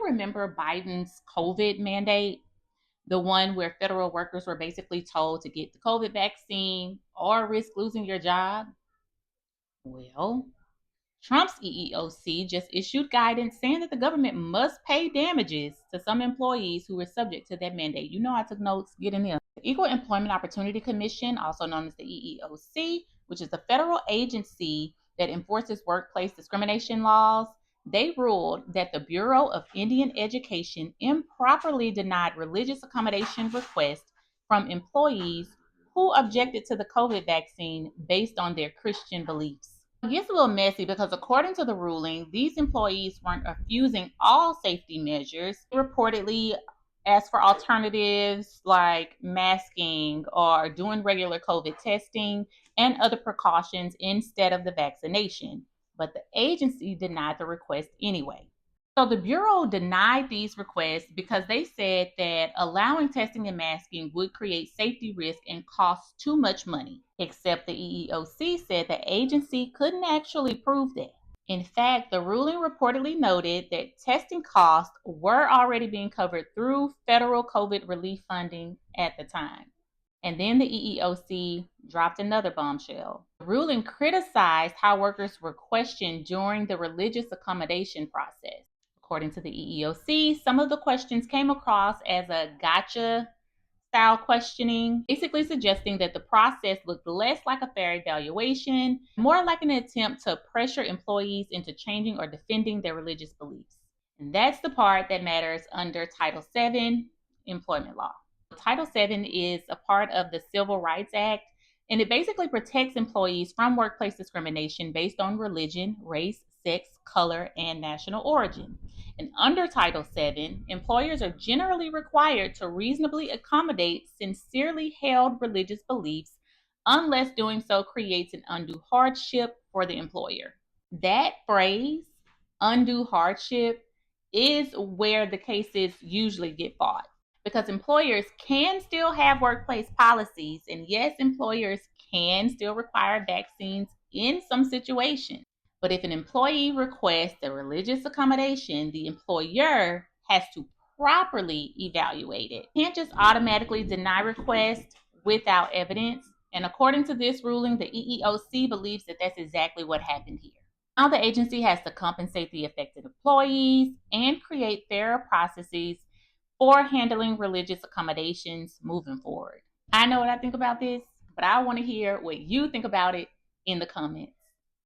remember Biden's COVID mandate? The one where federal workers were basically told to get the COVID vaccine or risk losing your job? Well, Trump's EEOC just issued guidance saying that the government must pay damages to some employees who were subject to that mandate. You know, I took notes, get in there. The Equal Employment Opportunity Commission, also known as the EEOC, which is the federal agency that enforces workplace discrimination laws, they ruled that the Bureau of Indian Education improperly denied religious accommodation requests from employees who objected to the COVID vaccine based on their Christian beliefs. It gets a little messy because according to the ruling, these employees weren't refusing all safety measures. They reportedly asked for alternatives like masking or doing regular COVID testing and other precautions instead of the vaccination. But the agency denied the request anyway. So the Bureau denied these requests because they said that allowing testing and masking would create safety risk and cost too much money. Except the EEOC said the agency couldn't actually prove that. In fact, the ruling reportedly noted that testing costs were already being covered through federal COVID relief funding at the time. And then the EEOC dropped another bombshell. The ruling criticized how workers were questioned during the religious accommodation process. According to the EEOC, some of the questions came across as a gotcha style questioning, basically suggesting that the process looked less like a fair evaluation, more like an attempt to pressure employees into changing or defending their religious beliefs. And that's the part that matters under Title VII employment law. Title VII is a part of the Civil Rights Act, and it basically protects employees from workplace discrimination based on religion, race, sex, color, and national origin. And under Title VII, employers are generally required to reasonably accommodate sincerely held religious beliefs unless doing so creates an undue hardship for the employer. That phrase, undue hardship, is where the cases usually get fought because employers can still have workplace policies, and yes, employers can still require vaccines in some situations. But if an employee requests a religious accommodation, the employer has to properly evaluate it. You can't just automatically deny requests without evidence. And according to this ruling, the EEOC believes that that's exactly what happened here. Now the agency has to compensate the affected employees and create fairer processes for handling religious accommodations moving forward. I know what I think about this, but I want to hear what you think about it in the comments.